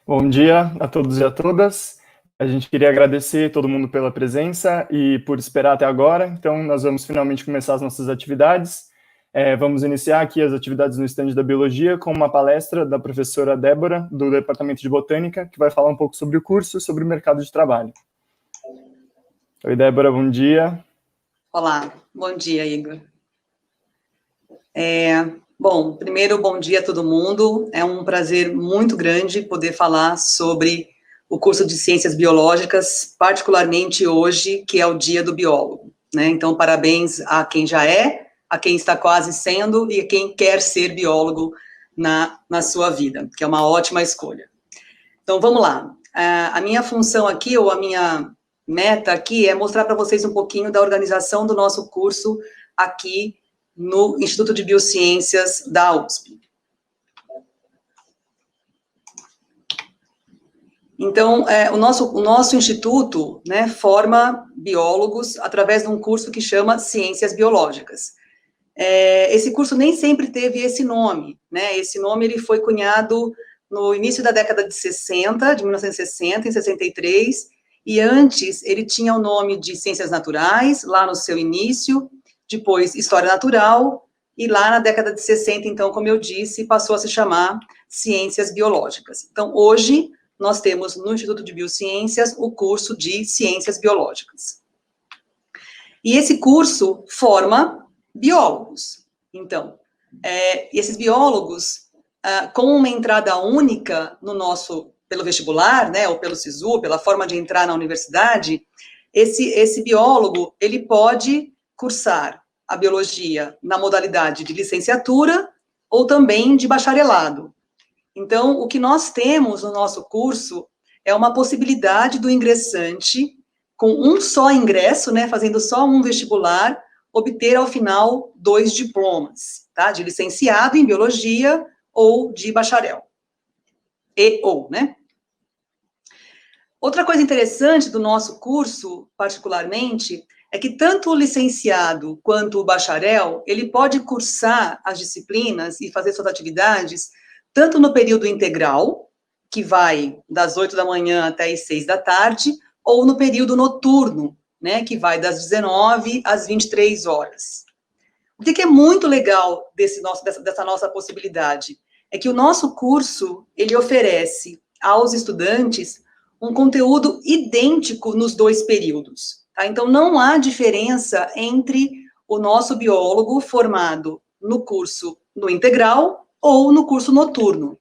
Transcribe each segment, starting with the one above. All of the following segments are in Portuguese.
Bom dia a todos e a todas. A gente queria agradecer todo mundo pela presença e por esperar até agora. Então, nós vamos finalmente começar as nossas atividades. Vamos iniciar aqui as atividades no estande da Biologia com uma palestra da professora Débora, do Departamento de Botânica, que vai falar um pouco sobre o curso e sobre o mercado de trabalho. Oi, Débora, bom dia. Olá, bom dia, Igor. Bom, primeiro, bom dia a todo mundo. É um prazer muito grande poder falar sobre o curso de Ciências Biológicas, particularmente hoje, que é o Dia do Biólogo, né? Então, parabéns a quem já é, a quem está quase sendo e a quem quer ser biólogo na sua vida, que é uma ótima escolha. Então, vamos lá. A minha função aqui, ou a minha meta aqui, é mostrar para vocês um pouquinho da organização do nosso curso aqui no Instituto de Biociências da USP. Então, o nosso instituto, né, forma biólogos através de um curso que chama Ciências Biológicas. Esse curso nem sempre teve esse nome, né? Esse nome ele foi cunhado no início da década de 60, de 1960, em 63, e antes ele tinha o nome de Ciências Naturais, lá no seu início, depois História Natural, e lá na década de 60, então, como eu disse, passou a se chamar Ciências Biológicas. Então, hoje, nós temos no Instituto de Biociências o curso de Ciências Biológicas. E esse curso forma biólogos. Então, esses biólogos, com uma entrada única no nosso, pelo vestibular, né, ou pelo SISU, pela forma de entrar na universidade, esse biólogo, ele pode cursar a biologia na modalidade de licenciatura ou também de bacharelado. Então, o que nós temos no nosso curso é uma possibilidade do ingressante, com um só ingresso, né, fazendo só um vestibular, obter ao final 2 diplomas, tá? De licenciado em biologia ou de bacharel. Né? Outra coisa interessante do nosso curso, particularmente, é que tanto o licenciado quanto o bacharel, ele pode cursar as disciplinas e fazer suas atividades tanto no período integral, que vai das 8 da manhã até as 6 da tarde, ou no período noturno, né, que vai das 19 às 23 horas. O que é muito legal dessa nossa possibilidade é que o nosso curso, ele oferece aos estudantes um conteúdo idêntico nos 2 períodos. Tá? Então, não há diferença entre o nosso biólogo formado no curso no integral ou no curso noturno.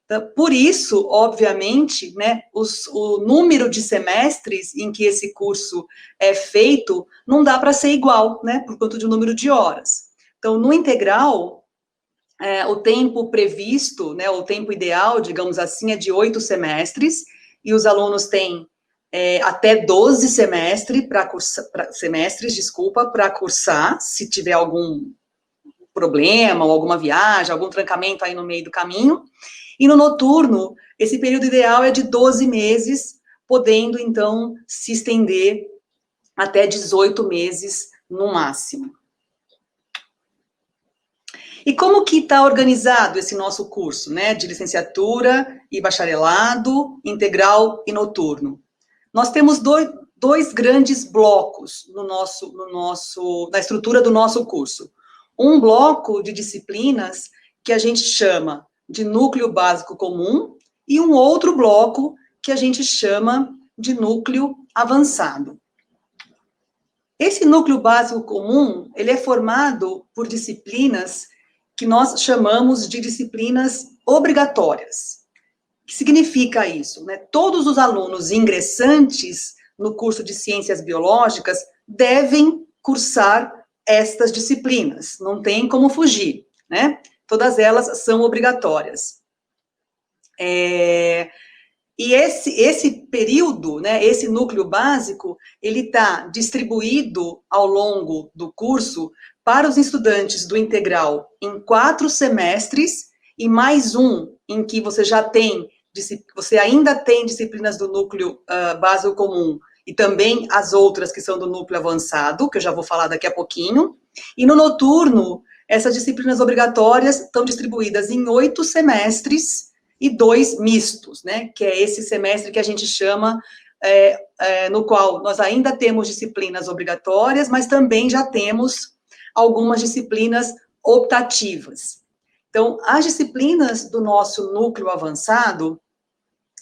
Então, por isso, obviamente, né, o número de semestres em que esse curso é feito não dá para ser igual, né, por conta do número de horas. Então, no integral, o tempo previsto, né, o tempo ideal, digamos assim, é de 8 semestres, e os alunos têm até 12 semestres para cursar, se tiver algum problema, ou alguma viagem, algum trancamento aí no meio do caminho. E no noturno, esse período ideal é de 12 meses, podendo, então, se estender até 18 meses no máximo. E como que está organizado esse nosso curso, né, de licenciatura e bacharelado, integral e noturno? Nós temos dois grandes blocos na estrutura do nosso curso. Um bloco de disciplinas que a gente chama de núcleo básico comum e um outro bloco que a gente chama de núcleo avançado. Esse núcleo básico comum, ele é formado por disciplinas que nós chamamos de disciplinas obrigatórias. O que significa isso? Né? Todos os alunos ingressantes no curso de Ciências Biológicas devem cursar estas disciplinas, não tem como fugir, né? Todas elas são obrigatórias. E esse período, né, esse núcleo básico, ele está distribuído ao longo do curso para os estudantes do integral em 4 semestres e mais um em que você ainda tem disciplinas do núcleo básico comum e também as outras que são do núcleo avançado, que eu já vou falar daqui a pouquinho. E no noturno, essas disciplinas obrigatórias estão distribuídas em 8 semestres e 2 mistos, né, que é esse semestre que a gente chama, no qual nós ainda temos disciplinas obrigatórias, mas também já temos algumas disciplinas optativas. Então, as disciplinas do nosso núcleo avançado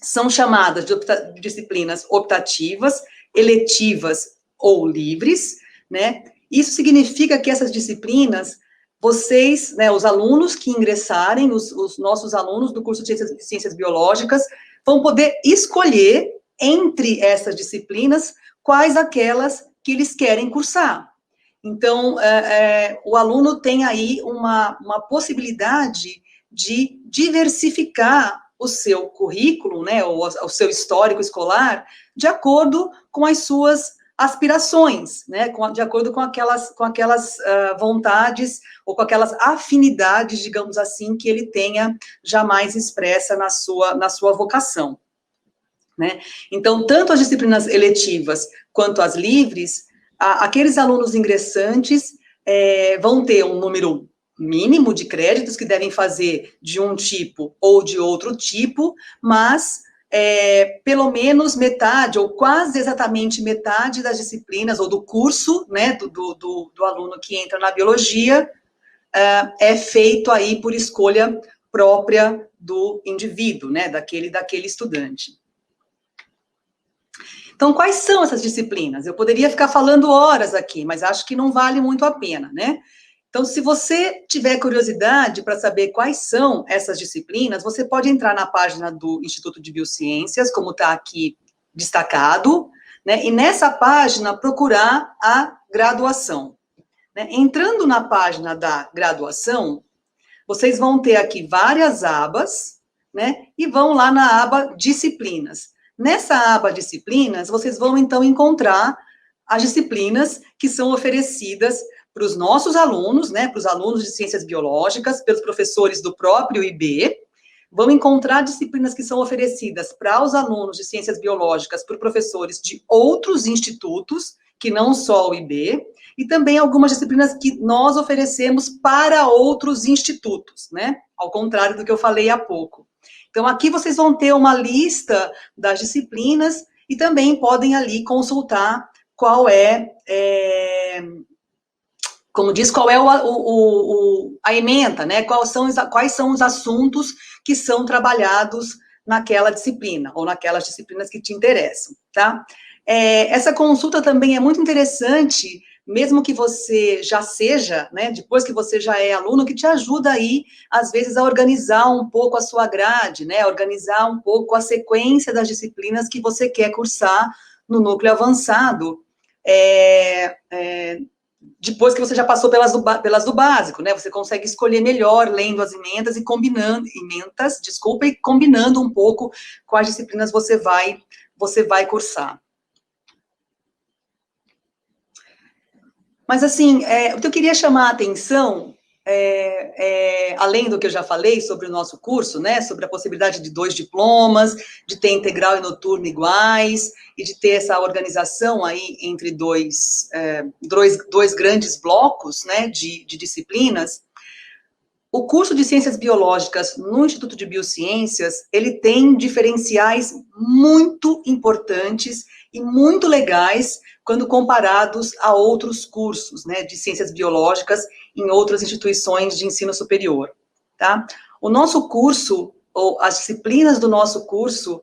são chamadas de disciplinas optativas, eletivas ou livres, né? Isso significa que essas disciplinas, vocês, né, os alunos que ingressarem, os nossos alunos do curso de Ciências Biológicas, vão poder escolher entre essas disciplinas quais aquelas que eles querem cursar. Então, o aluno tem aí uma possibilidade de diversificar o seu currículo, né, ou o seu histórico escolar, de acordo com as suas aspirações, né, de acordo com aquelas vontades ou com aquelas afinidades, digamos assim, que ele tenha jamais expressa na sua vocação, né. Então, tanto as disciplinas eletivas quanto as livres, aqueles alunos ingressantes vão ter um número mínimo de créditos que devem fazer de um tipo ou de outro tipo, mas pelo menos metade, ou quase exatamente metade das disciplinas, ou do curso, né, do aluno que entra na biologia, é feito aí por escolha própria do indivíduo, né, daquele estudante. Então, quais são essas disciplinas? Eu poderia ficar falando horas aqui, mas acho que não vale muito a pena, né? Então, se você tiver curiosidade para saber quais são essas disciplinas, você pode entrar na página do Instituto de Biociências, como está aqui destacado, né? E nessa página procurar a graduação, né? Entrando na página da graduação, vocês vão ter aqui várias abas, né? E vão lá na aba disciplinas. Nessa aba disciplinas, vocês vão, então, encontrar as disciplinas que são oferecidas para os nossos alunos, né, para os alunos de ciências biológicas, pelos professores do próprio IB, vão encontrar disciplinas que são oferecidas para os alunos de ciências biológicas por professores de outros institutos, que não só o IB, e também algumas disciplinas que nós oferecemos para outros institutos, né, ao contrário do que eu falei há pouco. Então, aqui vocês vão ter uma lista das disciplinas e também podem ali consultar qual como diz, qual é a ementa, né? Quais são os assuntos que são trabalhados naquela disciplina, ou naquelas disciplinas que te interessam, tá? Essa consulta também é muito interessante, mesmo que você já seja, né, depois que você já é aluno, que te ajuda aí, às vezes, a organizar um pouco a sua grade, né, organizar um pouco a sequência das disciplinas que você quer cursar no núcleo avançado, depois que você já passou pelas do básico, né, você consegue escolher melhor, lendo as ementas e combinando um pouco quais disciplinas você vai cursar. Mas, assim, o que eu queria chamar a atenção, além do que eu já falei sobre o nosso curso, né, sobre a possibilidade de 2 diplomas, de ter integral e noturno iguais, e de ter essa organização aí entre dois grandes blocos, né, de disciplinas, o curso de Ciências Biológicas no Instituto de Biociências, ele tem diferenciais muito importantes e muito legais quando comparados a outros cursos, né, de Ciências Biológicas em outras instituições de ensino superior, tá? O nosso curso, ou as disciplinas do nosso curso,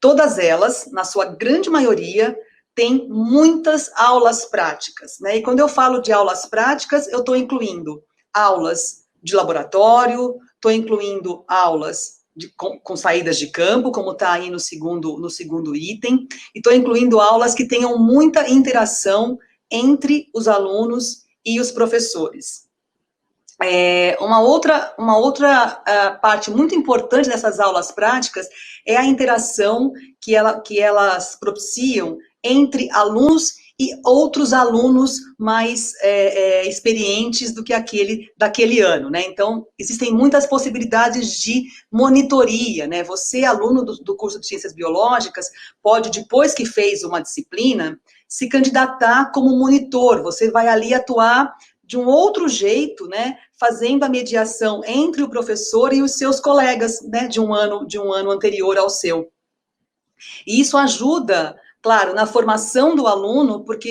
todas elas, na sua grande maioria, têm muitas aulas práticas, né? E quando eu falo de aulas práticas, eu estou incluindo aulas de laboratório, estou incluindo aulas com saídas de campo, como está aí no segundo item, e estou incluindo aulas que tenham muita interação entre os alunos e os professores. Uma outra parte muito importante dessas aulas práticas é a interação que elas propiciam entre alunos e outros alunos mais experientes do que daquele ano, né? Então, existem muitas possibilidades de monitoria, né? Você, aluno do curso de Ciências Biológicas, pode, depois que fez uma disciplina, se candidatar como monitor. Você vai ali atuar de um outro jeito, né, fazendo a mediação entre o professor e os seus colegas, né, de um ano anterior ao seu. E isso ajuda, claro, na formação do aluno, porque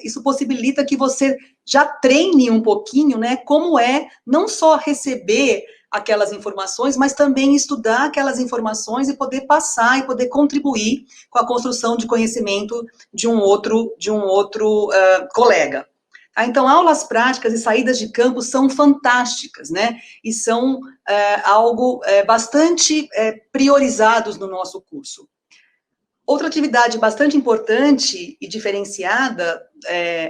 isso possibilita que você já treine um pouquinho, né, como é não só receber aquelas informações, mas também estudar aquelas informações e poder passar e poder contribuir com a construção de conhecimento de um outro colega. Então, aulas práticas e saídas de campo são fantásticas, né? E são algo bastante priorizados no nosso curso. Outra atividade bastante importante e diferenciada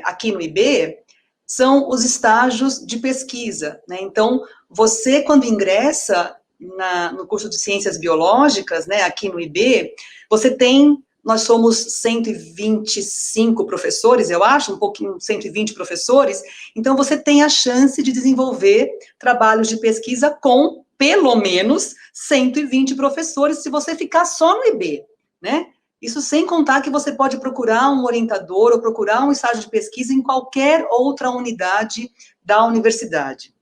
aqui no IB são os estágios de pesquisa, né? Então, você, quando ingressa no curso de Ciências Biológicas, né, aqui no IB, nós somos 125 professores, eu acho, 120 professores, então você tem a chance de desenvolver trabalhos de pesquisa com, pelo menos, 120 professores, se você ficar só no IB, né? Isso sem contar que você pode procurar um orientador ou procurar um estágio de pesquisa em qualquer outra unidade da universidade.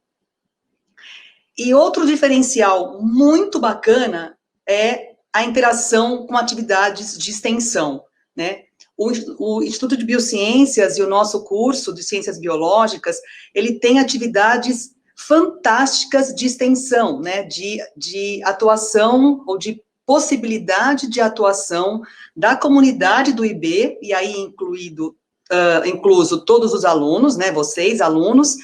E outro diferencial muito bacana é a interação com atividades de extensão, né? O Instituto de Biociências e o nosso curso de Ciências Biológicas, ele tem atividades fantásticas de extensão, né? De atuação ou de possibilidade de atuação da comunidade do IB, e aí incluso todos os alunos, né? Vocês, alunos,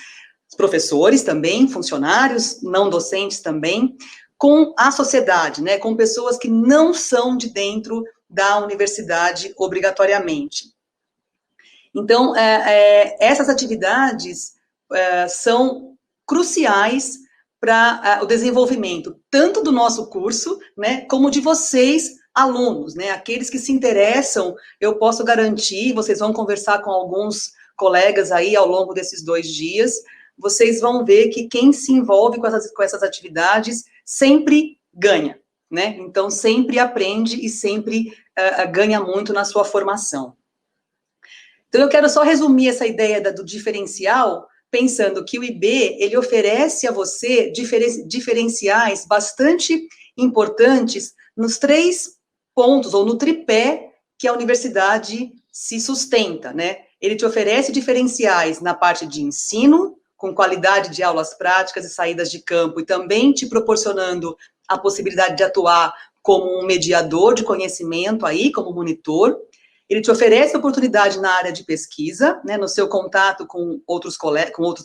professores também, funcionários, não docentes também, com a sociedade, né, com pessoas que não são de dentro da universidade obrigatoriamente. Então, essas atividades são cruciais para o desenvolvimento, tanto do nosso curso, né, como de vocês, alunos, né, aqueles que se interessam, eu posso garantir, vocês vão conversar com alguns colegas aí ao longo desses 2 dias, vocês vão ver que quem se envolve com essas atividades sempre ganha, né? Então, sempre aprende e sempre ganha muito na sua formação. Então, eu quero só resumir essa ideia do diferencial, pensando que o IB, ele oferece a você diferenciais bastante importantes nos 3 pontos, ou no tripé, que a universidade se sustenta, né? Ele te oferece diferenciais na parte de ensino, com qualidade de aulas práticas e saídas de campo, e também te proporcionando a possibilidade de atuar como um mediador de conhecimento aí, como monitor. Ele te oferece oportunidade na área de pesquisa, né, no seu contato com outros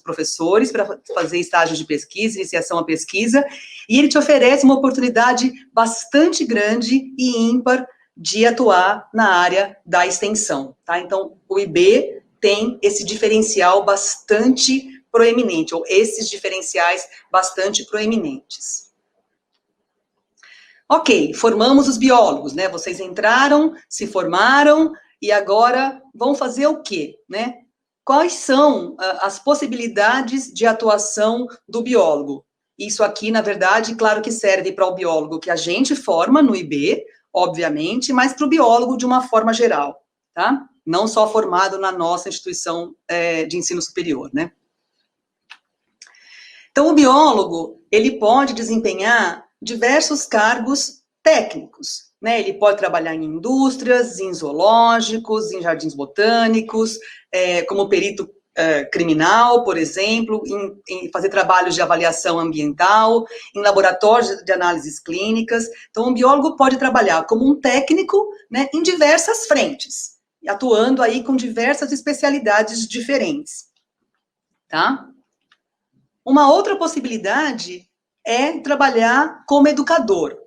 professores, para fazer estágios de pesquisa, iniciação à pesquisa, e ele te oferece uma oportunidade bastante grande e ímpar de atuar na área da extensão, tá? Então, o IB tem esse diferencial bastante proeminente, ou esses diferenciais bastante proeminentes. Ok, formamos os biólogos, né? Vocês entraram, se formaram, e agora vão fazer o quê, né? Quais são as possibilidades de atuação do biólogo? Isso aqui, na verdade, claro que serve para o biólogo que a gente forma no IB, obviamente, mas para o biólogo de uma forma geral, tá? Não só formado na nossa instituição de ensino superior, né? Então, o biólogo, ele pode desempenhar diversos cargos técnicos, né? Ele pode trabalhar em indústrias, em zoológicos, em jardins botânicos, como perito criminal, por exemplo, em fazer trabalhos de avaliação ambiental, em laboratórios de análises clínicas. Então, o biólogo pode trabalhar como um técnico, né, em diversas frentes, atuando aí com diversas especialidades diferentes, tá? Uma outra possibilidade é trabalhar como educador.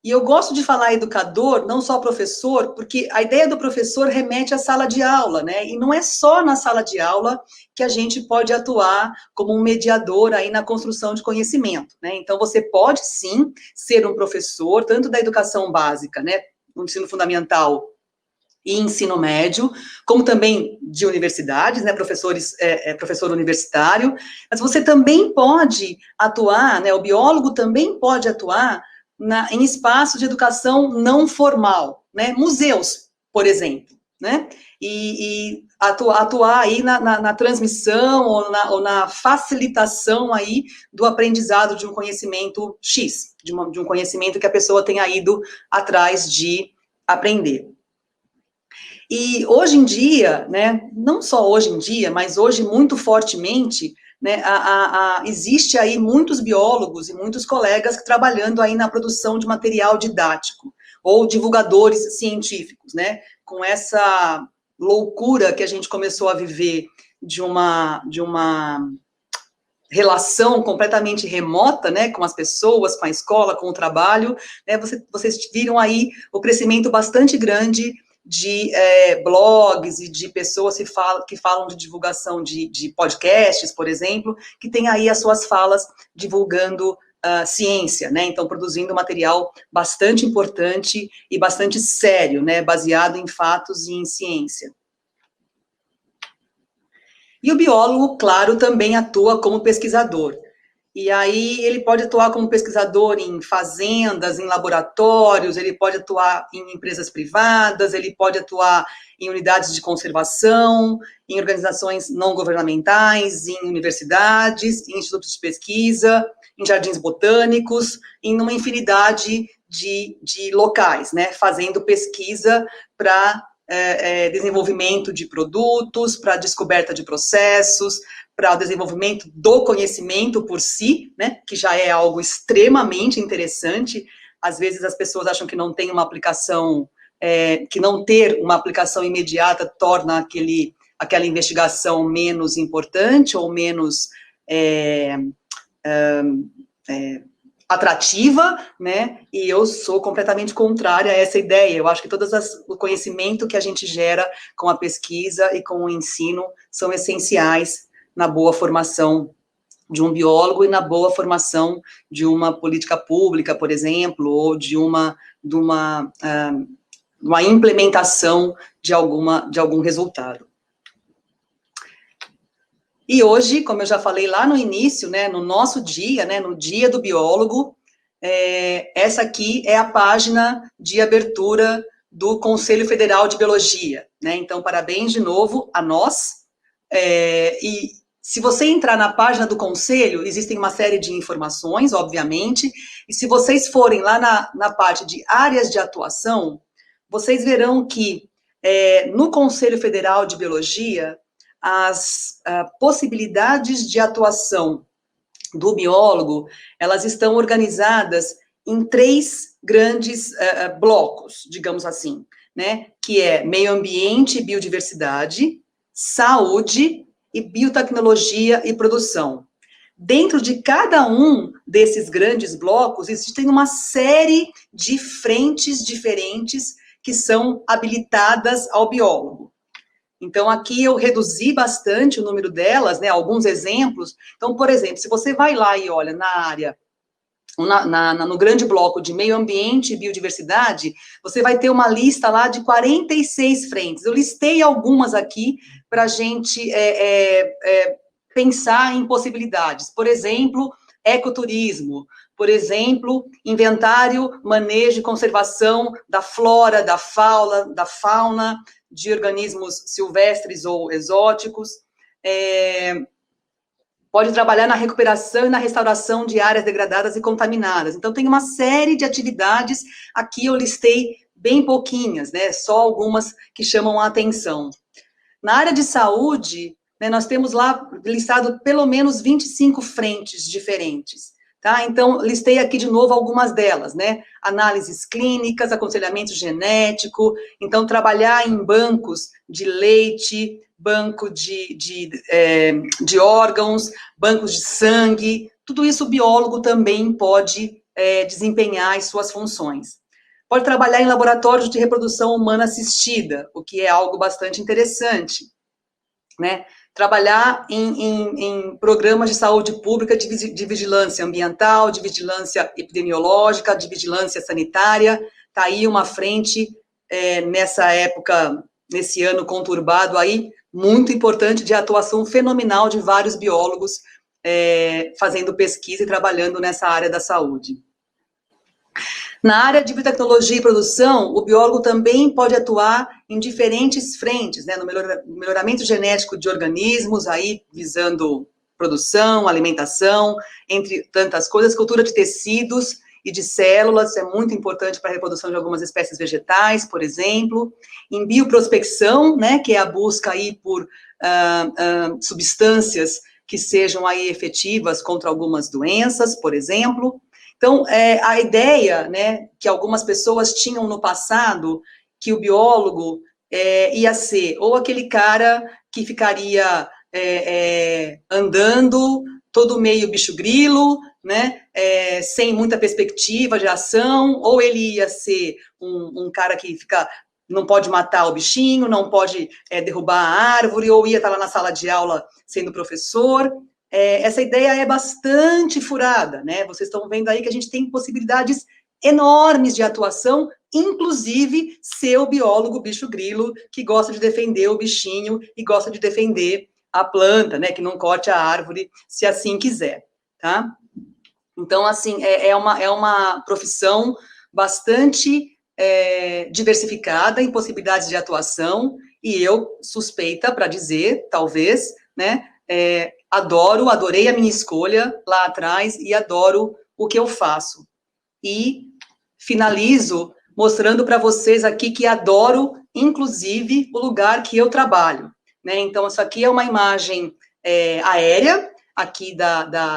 E eu gosto de falar educador, não só professor, porque a ideia do professor remete à sala de aula, né? E não é só na sala de aula que a gente pode atuar como um mediador aí na construção de conhecimento, né? Então, você pode, sim, ser um professor, tanto da educação básica, né? No ensino fundamental e ensino médio, como também de universidades, né, professor universitário, mas você também pode atuar, né, o biólogo também pode atuar em espaços de educação não formal, né, museus, por exemplo, né, e atuar aí na transmissão ou na facilitação aí do aprendizado de um conhecimento X, de um conhecimento que a pessoa tenha ido atrás de aprender. E hoje em dia, né, não só hoje em dia, mas hoje muito fortemente, né, existe aí muitos biólogos e muitos colegas trabalhando aí na produção de material didático, ou divulgadores científicos, né, com essa loucura que a gente começou a viver de uma relação completamente remota, né, com as pessoas, com a escola, com o trabalho, né, vocês viram aí o crescimento bastante grande de blogs e de pessoas que falam de divulgação de podcasts, por exemplo, que tem aí as suas falas divulgando ciência, né, então produzindo material bastante importante e bastante sério, né, baseado em fatos e em ciência. E o biólogo, claro, também atua como pesquisador. E aí ele pode atuar como pesquisador em fazendas, em laboratórios, ele pode atuar em empresas privadas, ele pode atuar em unidades de conservação, em organizações não governamentais, em universidades, em institutos de pesquisa, em jardins botânicos, em uma infinidade de locais, né, fazendo pesquisa para desenvolvimento de produtos, para descoberta de processos, para o desenvolvimento do conhecimento por si, né, que já é algo extremamente interessante. Às vezes as pessoas acham que não tem uma aplicação, que não ter uma aplicação imediata torna aquela investigação menos importante ou menos atrativa, né, e eu sou completamente contrária a essa ideia. Eu acho que o conhecimento que a gente gera com a pesquisa e com o ensino são essenciais na boa formação de um biólogo e na boa formação de uma política pública, por exemplo, ou de uma implementação de algum resultado. E hoje, como eu já falei lá no início, né, no nosso dia, né, no Dia do Biólogo, essa aqui é a página de abertura do Conselho Federal de Biologia, né, então parabéns de novo a nós, e se você entrar na página do Conselho, existem uma série de informações, obviamente, e se vocês forem lá na parte de áreas de atuação, vocês verão que no Conselho Federal de Biologia, as possibilidades de atuação do biólogo, elas estão organizadas em 3 grandes blocos, digamos assim, né, que é meio ambiente e biodiversidade, saúde e biotecnologia e produção. Dentro de cada um desses grandes blocos, existem uma série de frentes diferentes que são habilitadas ao biólogo. Então, aqui eu reduzi bastante o número delas, né, alguns exemplos. Então, por exemplo, se você vai lá e olha na área, no grande bloco de meio ambiente e biodiversidade, você vai ter uma lista lá de 46 frentes. Eu listei algumas aqui para a gente pensar em possibilidades. Por exemplo, ecoturismo. Por exemplo, inventário, manejo e conservação da flora, da fauna, de organismos silvestres ou exóticos. Pode trabalhar na recuperação e na restauração de áreas degradadas e contaminadas. Então, tem uma série de atividades, aqui eu listei bem pouquinhas, né, só algumas que chamam a atenção. Na área de saúde, né, nós temos lá listado pelo menos 25 frentes diferentes, tá? Então, listei aqui de novo algumas delas, né, análises clínicas, aconselhamento genético, então, trabalhar em bancos de leite, banco de órgãos, bancos de sangue, tudo isso o biólogo também pode desempenhar as suas funções. Pode trabalhar em laboratórios de reprodução humana assistida, o que é algo bastante interessante, né? Trabalhar em programas de saúde pública de vigilância ambiental, de vigilância epidemiológica, de vigilância sanitária, tá aí uma frente nessa época, nesse ano conturbado aí, muito importante, de atuação fenomenal de vários biólogos fazendo pesquisa e trabalhando nessa área da saúde. Na área de biotecnologia e produção, o biólogo também pode atuar em diferentes frentes, né, no melhoramento genético de organismos, aí visando produção, alimentação, entre tantas coisas, cultura de tecidos e de células, é muito importante para a reprodução de algumas espécies vegetais, por exemplo, em bioprospecção, né, que é a busca aí por substâncias que sejam aí efetivas contra algumas doenças, por exemplo. Então, a ideia, né, que algumas pessoas tinham no passado, que o biólogo ia ser ou aquele cara que ficaria andando, todo meio bicho-grilo, né, sem muita perspectiva de ação, ou ele ia ser um cara que não pode matar o bichinho, não pode derrubar a árvore, ou ia estar lá na sala de aula sendo professor. Essa ideia é bastante furada, né? Vocês estão vendo aí que a gente tem possibilidades enormes de atuação, inclusive ser o biólogo bicho-grilo, que gosta de defender o bichinho e gosta de defender a planta, né? Que não corte a árvore, se assim quiser, tá? Então, assim, é uma profissão bastante diversificada em possibilidades de atuação, e eu suspeita para dizer, talvez, né? Adorei a minha escolha lá atrás e adoro o que eu faço. E finalizo mostrando para vocês aqui que adoro, inclusive, o lugar que eu trabalho, né? Então, isso aqui é uma imagem aérea, aqui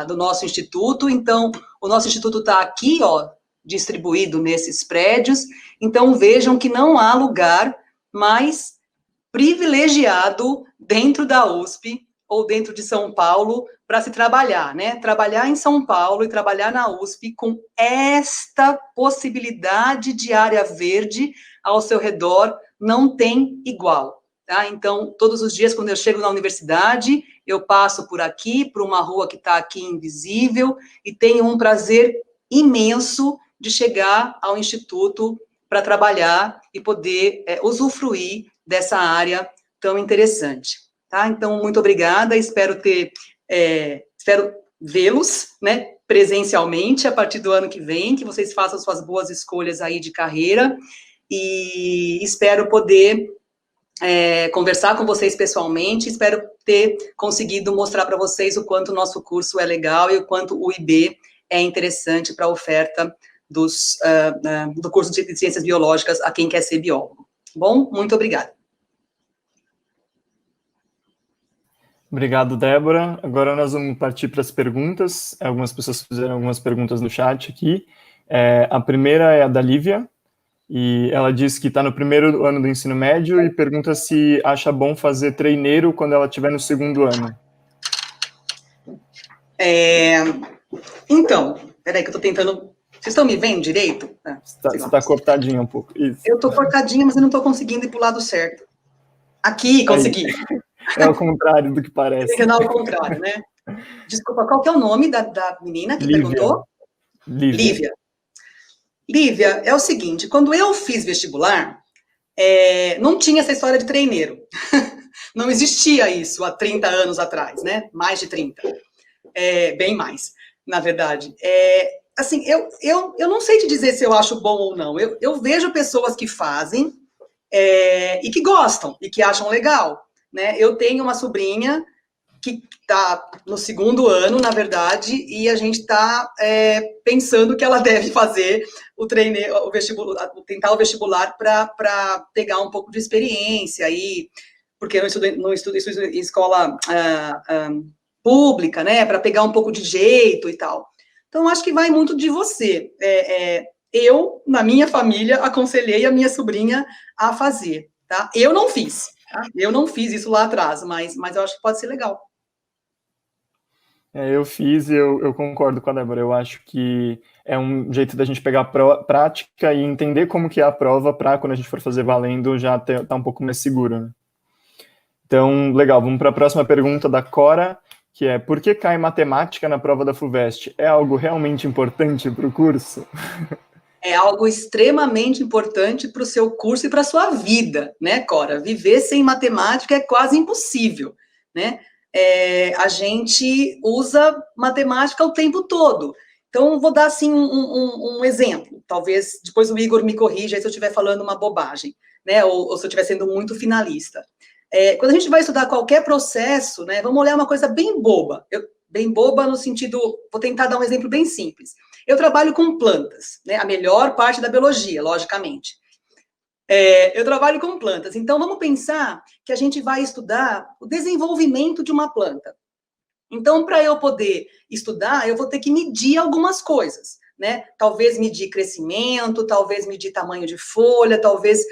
do nosso instituto. Então, o nosso instituto está aqui, ó, distribuído nesses prédios. Então, vejam que não há lugar mais privilegiado dentro da USP ou dentro de São Paulo para se trabalhar, né? Trabalhar em São Paulo e trabalhar na USP com esta possibilidade de área verde ao seu redor não tem igual, tá? Então, todos os dias, quando eu chego na universidade, eu passo por aqui, por uma rua que está aqui invisível, e tenho um prazer imenso de chegar ao Instituto para trabalhar e poder usufruir dessa área tão interessante, tá? Então, muito obrigada, espero vê-los, né, presencialmente a partir do ano que vem, que vocês façam suas boas escolhas aí de carreira, e espero poder conversar com vocês pessoalmente, espero ter conseguido mostrar para vocês o quanto o nosso curso é legal e o quanto o IB é interessante para a oferta do curso de Ciências Biológicas a quem quer ser biólogo. Bom, muito obrigada. Obrigado, Débora. Agora nós vamos partir para as perguntas. Algumas pessoas fizeram algumas perguntas no chat aqui. A primeira é a da Lívia, e ela diz que está no primeiro ano do ensino médio e pergunta se acha bom fazer treineiro quando ela estiver no segundo ano. Então, peraí que eu estou tentando... Vocês estão me vendo direito? Você está cortadinha um pouco. Isso. Eu estou cortadinha, mas eu não estou conseguindo ir para o lado certo. Aqui, consegui. É ao contrário do que parece. É ao contrário, né? Desculpa, qual que é o nome da menina que perguntou? Lívia. Lívia, é o seguinte, quando eu fiz vestibular, não tinha essa história de treineiro. Não existia isso há 30 anos atrás, né? Mais de 30. Bem mais, na verdade. Assim, eu não sei te dizer se eu acho bom ou não. Eu vejo pessoas que fazem e que gostam, e que acham legal, né? Eu tenho uma sobrinha que está no segundo ano, na verdade, e a gente está pensando que ela deve fazer tentar o vestibular para pegar um pouco de experiência, porque eu estudo em escola pública, né, para pegar um pouco de jeito e tal. Então, acho que vai muito de você. Eu, na minha família, aconselhei a minha sobrinha a fazer, tá? Eu não fiz, tá? Eu não fiz isso lá atrás, mas eu acho que pode ser legal. Eu fiz e eu concordo com a Débora. Eu acho que é um jeito da gente pegar a prática e entender como que é a prova para, quando a gente for fazer valendo, já tá um pouco mais seguro, né? Então, legal. Vamos para a próxima pergunta da Cora, que é: por que cai matemática na prova da FUVEST? É algo realmente importante para o curso? É algo extremamente importante para o seu curso e para a sua vida, né, Cora? Viver sem matemática é quase impossível, né? A gente usa matemática o tempo todo. Então, vou dar, assim, um exemplo. Talvez depois o Igor me corrija se eu estiver falando uma bobagem, né? Ou se eu estiver sendo muito finalista. Quando a gente vai estudar qualquer processo, né? Vamos olhar uma coisa bem boba. Bem boba no sentido... Vou tentar dar um exemplo bem simples. Eu trabalho com plantas, né? A melhor parte da biologia, logicamente. Eu trabalho com plantas. Então, vamos pensar que a gente vai estudar o desenvolvimento de uma planta. Então, para eu poder estudar, eu vou ter que medir algumas coisas, né? Talvez medir crescimento, talvez medir tamanho de folha, talvez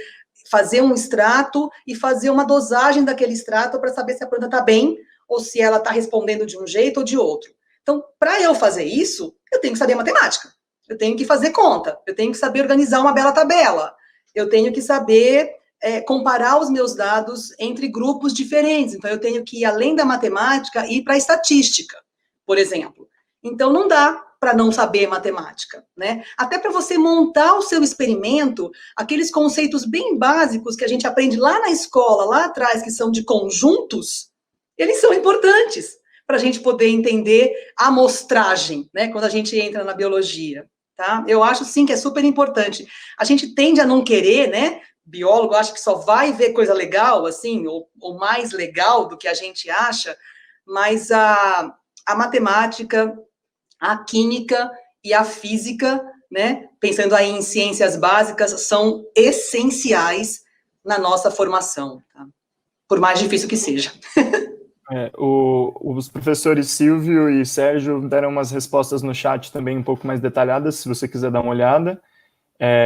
fazer um extrato e fazer uma dosagem daquele extrato para saber se a planta está bem ou se ela está respondendo de um jeito ou de outro. Então, para eu fazer isso, eu tenho que saber matemática, eu tenho que fazer conta, eu tenho que saber organizar uma bela tabela, eu tenho que saber comparar os meus dados entre grupos diferentes. Então, eu tenho que ir além da matemática e ir para a estatística, por exemplo. Então, não dá para não saber matemática, né? Até para você montar o seu experimento, aqueles conceitos bem básicos que a gente aprende lá na escola, lá atrás, que são de conjuntos, eles são importantes para a gente poder entender a amostragem, né? Quando a gente entra na biologia, tá? Eu acho, sim, que é super importante. A gente tende a não querer, né? Biólogo acha que só vai ver coisa legal, assim, ou mais legal do que a gente acha, mas a matemática, a química e a física, né, pensando aí em ciências básicas, são essenciais na nossa formação, tá? Por mais difícil que seja. Os professores Silvio e Sérgio deram umas respostas no chat também um pouco mais detalhadas, se você quiser dar uma olhada.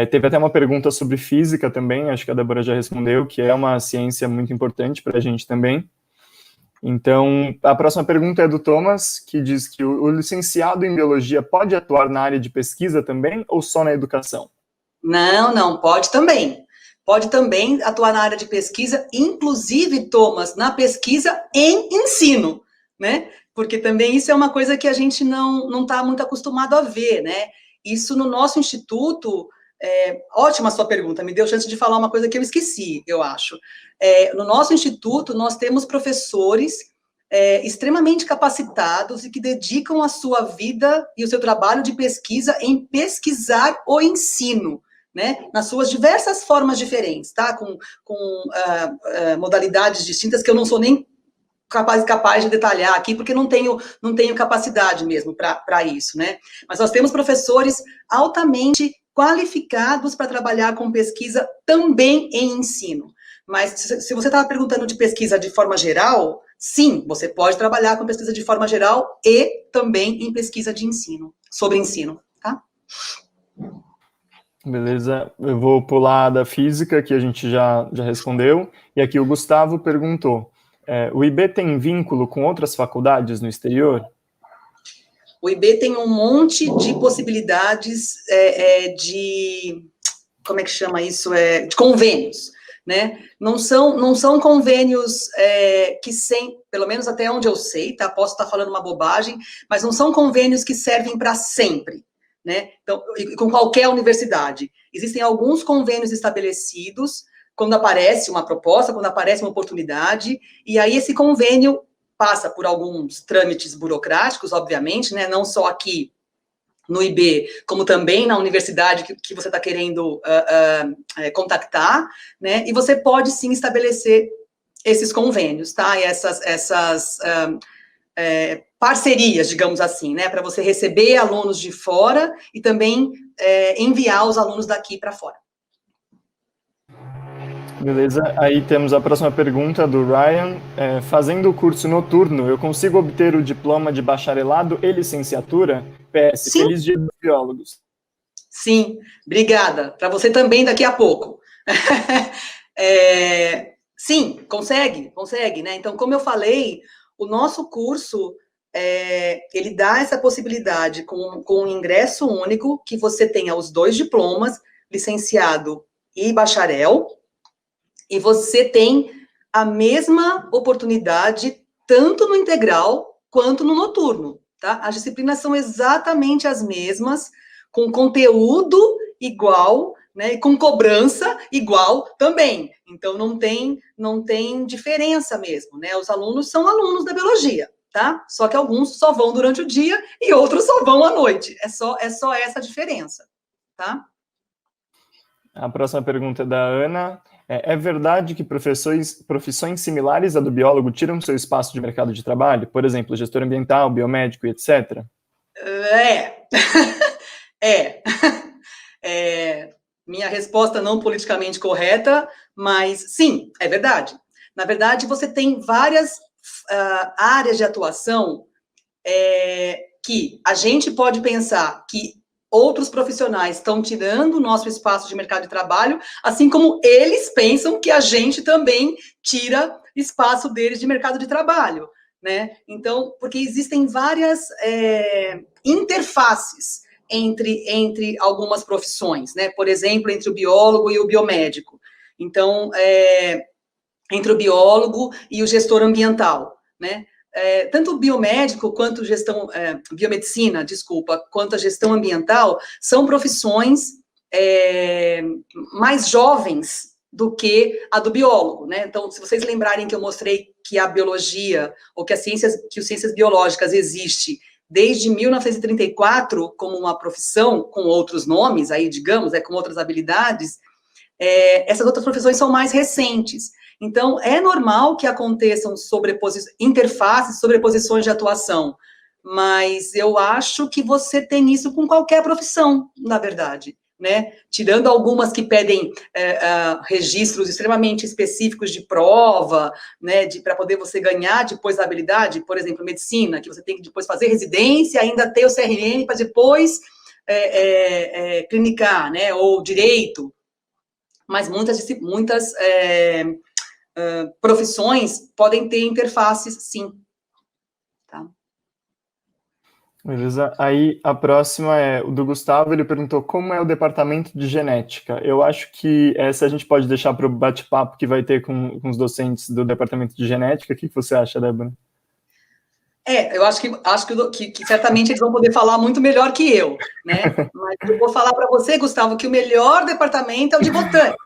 Teve até uma pergunta sobre física também, acho que a Débora já respondeu, que é uma ciência muito importante para a gente também. Então, a próxima pergunta é do Thomas, que diz que o licenciado em biologia pode atuar na área de pesquisa também, ou só na educação? Não, pode também. Pode também atuar na área de pesquisa, inclusive, Thomas, na pesquisa em ensino, né? Porque também isso é uma coisa que a gente não está muito acostumado a ver, né? Isso no nosso instituto... ótima a sua pergunta, me deu chance de falar uma coisa que eu esqueci, eu acho. No nosso instituto, nós temos professores extremamente capacitados e que dedicam a sua vida e o seu trabalho de pesquisa em pesquisar o ensino, né, nas suas diversas formas diferentes, tá, com modalidades distintas que eu não sou nem capaz de detalhar aqui, porque não tenho capacidade mesmo para isso, né, mas nós temos professores altamente qualificados para trabalhar com pesquisa também em ensino. Mas se você estava perguntando de pesquisa de forma geral, sim, você pode trabalhar com pesquisa de forma geral e também em pesquisa de ensino, sobre ensino, tá? Beleza, eu vou pular da física, que a gente já respondeu, e aqui o Gustavo perguntou, o IB tem vínculo com outras faculdades no exterior? O IB tem um monte de possibilidades como é que chama isso? De convênios, né? Não são convênios pelo menos até onde eu sei, tá? Posso estar falando uma bobagem, mas não são convênios que servem para sempre, né? Então, com qualquer universidade. Existem alguns convênios estabelecidos quando aparece uma proposta, quando aparece uma oportunidade, e aí esse convênio passa por alguns trâmites burocráticos, obviamente, né? Não só aqui no IB, como também na universidade que você está querendo contactar, né? E você pode, sim, estabelecer esses convênios, tá? E essas parcerias, digamos assim, né? Para você receber alunos de fora e também enviar os alunos daqui para fora. Beleza, aí temos a próxima pergunta do Ryan. Fazendo o curso noturno, eu consigo obter o diploma de bacharelado e licenciatura? PS, Sim. Feliz Dia dos Biólogos. Sim, obrigada. Para você também daqui a pouco. Sim, consegue, né? Então, como eu falei, o nosso curso, ele dá essa possibilidade com um ingresso único, que você tenha os 2 diplomas, licenciado e bacharel, e você tem a mesma oportunidade, tanto no integral quanto no noturno, tá? As disciplinas são exatamente as mesmas, com conteúdo igual, né, e com cobrança igual também. Então, não tem diferença mesmo, né? Os alunos são alunos da biologia, tá? Só que alguns só vão durante o dia e outros só vão à noite. É só essa diferença, tá? A próxima pergunta é da Ana. É verdade que profissões similares à do biólogo tiram seu espaço de mercado de trabalho? Por exemplo, gestor ambiental, biomédico e etc.? É. Minha resposta não politicamente correta, mas sim, é verdade. Na verdade, você tem várias áreas de atuação que a gente pode pensar que outros profissionais estão tirando o nosso espaço de mercado de trabalho, assim como eles pensam que a gente também tira espaço deles de mercado de trabalho, né? Então, porque existem várias interfaces entre algumas profissões, né? Por exemplo, entre o biólogo e o biomédico. Então, entre o biólogo e o gestor ambiental, né? Tanto o biomédico quanto biomedicina, desculpa, quanto a gestão ambiental, são profissões mais jovens do que a do biólogo, né? Então, se vocês lembrarem que eu mostrei que a biologia, ou que as ciências biológicas existe desde 1934 como uma profissão, com outros nomes, aí, digamos, com outras habilidades, essas outras profissões são mais recentes. Então, é normal que aconteçam interfaces, sobreposições de atuação, mas eu acho que você tem isso com qualquer profissão, na verdade, né? Tirando algumas que pedem registros extremamente específicos de prova, né, para poder você ganhar depois a habilidade, por exemplo, medicina, que você tem que depois fazer residência, ainda ter o CRM para depois clinicar, né, ou direito, mas muitas profissões podem ter interfaces, sim. Tá? Beleza. Aí a próxima é o do Gustavo, ele perguntou como é o departamento de genética. Eu acho que essa a gente pode deixar para o bate-papo que vai ter com os docentes do departamento de genética. O que você acha, Débora? Eu acho que certamente eles vão poder falar muito melhor que eu, né? Mas eu vou falar para você, Gustavo, que o melhor departamento é o de botânica.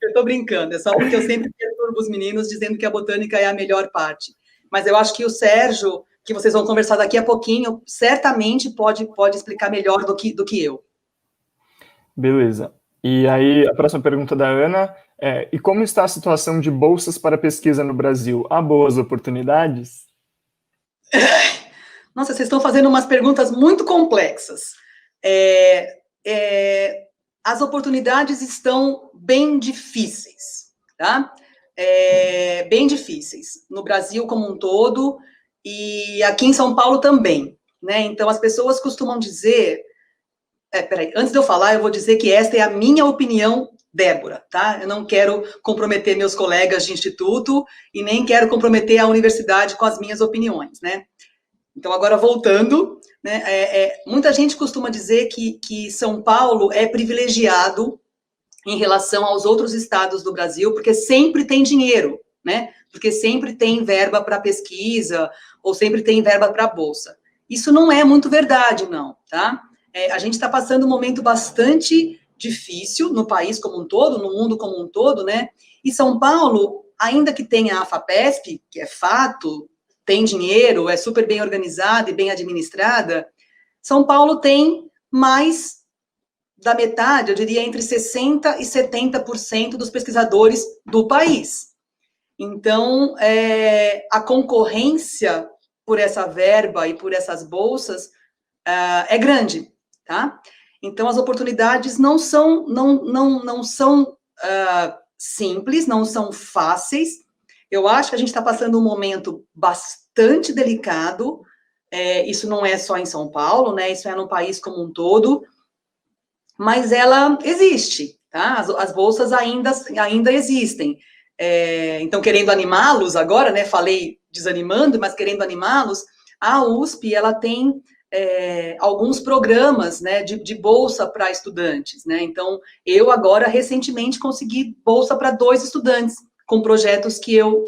Eu estou brincando, é só porque eu sempre perturbo os meninos dizendo que a botânica é a melhor parte. Mas eu acho que o Sérgio, que vocês vão conversar daqui a pouquinho, certamente pode explicar melhor do que eu. Beleza. E aí, a próxima pergunta da Ana é: e como está a situação de bolsas para pesquisa no Brasil? Há boas oportunidades? Nossa, vocês estão fazendo umas perguntas muito complexas. As oportunidades estão bem difíceis, tá? Bem difíceis, no Brasil como um todo, e aqui em São Paulo também, né? Então, as pessoas costumam dizer... peraí, antes de eu falar, eu vou dizer que esta é a minha opinião, Débora, tá? Eu não quero comprometer meus colegas de instituto e nem quero comprometer a universidade com as minhas opiniões, né? Então, agora voltando, né, muita gente costuma dizer que São Paulo é privilegiado em relação aos outros estados do Brasil, porque sempre tem dinheiro, né? Porque sempre tem verba para pesquisa, ou sempre tem verba para bolsa. Isso não é muito verdade, não, tá? A gente está passando um momento bastante difícil no país como um todo, no mundo como um todo, né? E São Paulo, ainda que tenha a FAPESP, que é fato, tem dinheiro, é super bem organizada e bem administrada, São Paulo tem mais da metade, eu diria entre 60% e 70% dos pesquisadores do país. Então, a concorrência por essa verba e por essas bolsas é grande, tá? Então, as oportunidades não são simples, não são fáceis. Eu acho que a gente está passando um momento bastante delicado, isso não é só em São Paulo, né? Isso é no país como um todo, mas ela existe, tá? As bolsas ainda existem. Então, querendo animá-los agora, né? Falei desanimando, mas querendo animá-los, a USP, ela tem alguns programas, né, de bolsa para estudantes, né? Então, eu agora, recentemente, consegui bolsa para 2 estudantes, com projetos que eu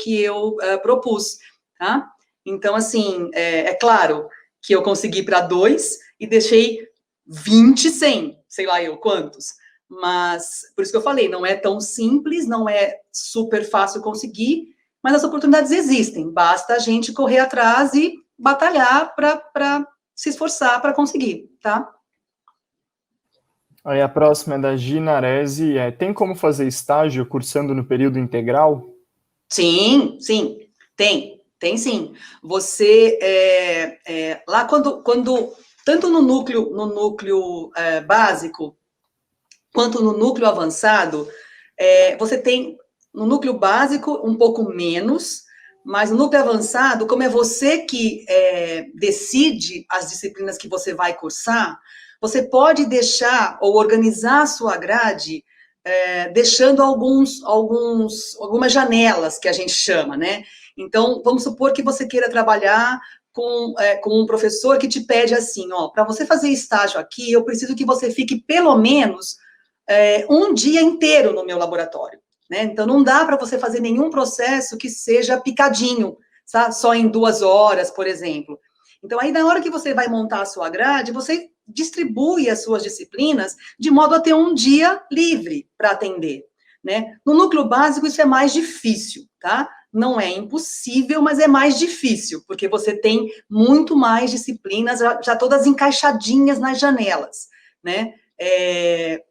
propus, tá? Então, assim, é claro que eu consegui para 2 e deixei 20 sem, sei lá eu quantos, mas, por isso que eu falei, não é tão simples, não é super fácil conseguir, mas as oportunidades existem, basta a gente correr atrás e batalhar para se esforçar para conseguir, tá? Aí a próxima é da Gina Aresi, tem como fazer estágio cursando no período integral? Sim, sim, tem sim. Você, lá quando tanto no núcleo básico, quanto no núcleo avançado, você tem, no núcleo básico, um pouco menos, mas no núcleo avançado, como é você que decide as disciplinas que você vai cursar, você pode deixar ou organizar a sua grade deixando algumas janelas, que a gente chama, né? Então, vamos supor que você queira trabalhar com um professor que te pede assim, ó, para você fazer estágio aqui, eu preciso que você fique pelo menos um dia inteiro no meu laboratório, né? Então, não dá para você fazer nenhum processo que seja picadinho, sabe? Só em 2 horas, por exemplo. Então, aí, na hora que você vai montar a sua grade, você distribui as suas disciplinas de modo a ter um dia livre para atender, né? No núcleo básico, isso é mais difícil, tá? Não é impossível, mas é mais difícil, porque você tem muito mais disciplinas já todas encaixadinhas nas janelas, né?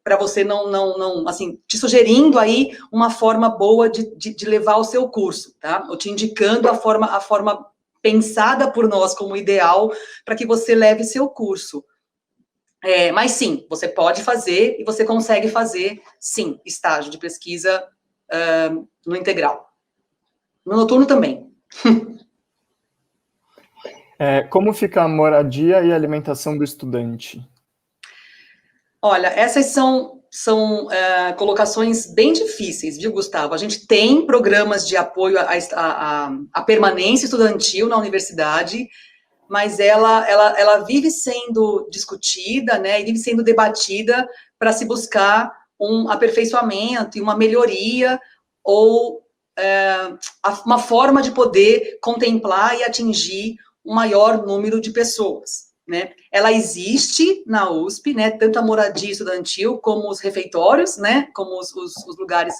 Para você não, assim, te sugerindo aí uma forma boa de levar o seu curso, tá? Ou te indicando a forma pensada por nós como ideal para que você leve seu curso. Mas sim, você pode fazer e você consegue fazer, sim, estágio de pesquisa no integral. No noturno também. Como fica a moradia e a alimentação do estudante? Olha, essas são colocações bem difíceis, viu, Gustavo? A gente tem programas de apoio à permanência estudantil na universidade, mas ela vive sendo discutida, né, e vive sendo debatida para se buscar um aperfeiçoamento e uma melhoria ou uma forma de poder contemplar e atingir um maior número de pessoas, né? Ela existe na USP, né, tanto a moradia estudantil como os refeitórios, né, como os lugares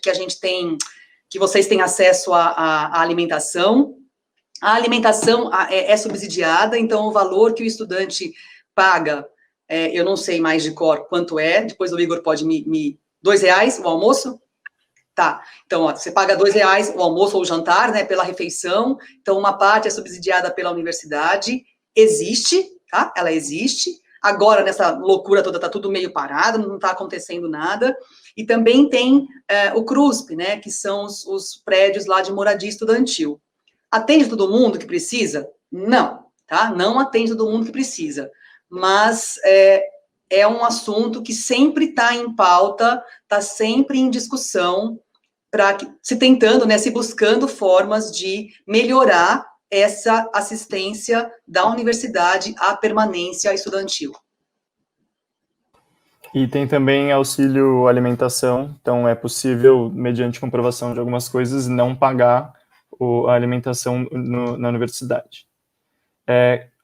que a gente tem, que vocês têm acesso à alimentação. A alimentação é subsidiada, então o valor que o estudante paga, eu não sei mais de cor quanto é, depois o Igor pode R$2 o almoço? Tá, então, ó, você paga R$2 o almoço ou o jantar, né, pela refeição, então uma parte é subsidiada pela universidade, existe, tá, ela existe, agora nessa loucura toda tá tudo meio parado, não tá acontecendo nada, e também tem o CRUSP, né, que são os prédios lá de moradia estudantil. Atende todo mundo que precisa? Não, tá, não atende todo mundo que precisa, mas é um assunto que sempre está em pauta, está sempre em discussão, se tentando, né, se buscando formas de melhorar essa assistência da universidade à permanência estudantil. E tem também auxílio alimentação, então é possível, mediante comprovação de algumas coisas, não pagar a alimentação na universidade.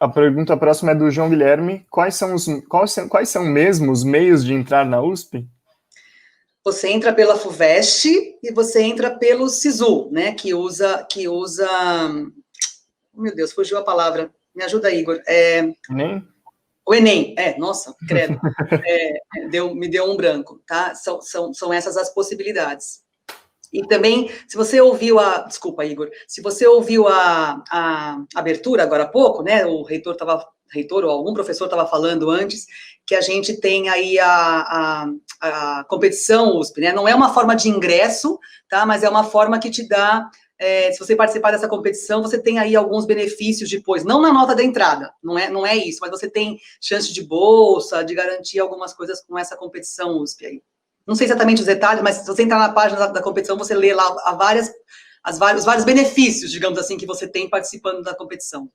A pergunta próxima é do João Guilherme. Quais são mesmo os meios de entrar na USP? Você entra pela FUVEST e você entra pelo SISU, né, que usa, meu Deus, fugiu a palavra, me ajuda, Igor. Enem? O Enem, nossa, credo, me deu um branco, tá? São essas as possibilidades. E também, se você ouviu desculpa, Igor, se você ouviu a abertura agora há pouco, né, o reitor ou algum professor estava falando antes, que a gente tem aí a competição USP, né, não é uma forma de ingresso, tá, mas é uma forma que te dá, se você participar dessa competição, você tem aí alguns benefícios depois, não na nota da entrada, não é isso, mas você tem chance de bolsa, de garantir algumas coisas com essa competição USP aí. Não sei exatamente os detalhes, mas se você entrar na página da competição, você lê lá os vários benefícios, digamos assim, que você tem participando da competição.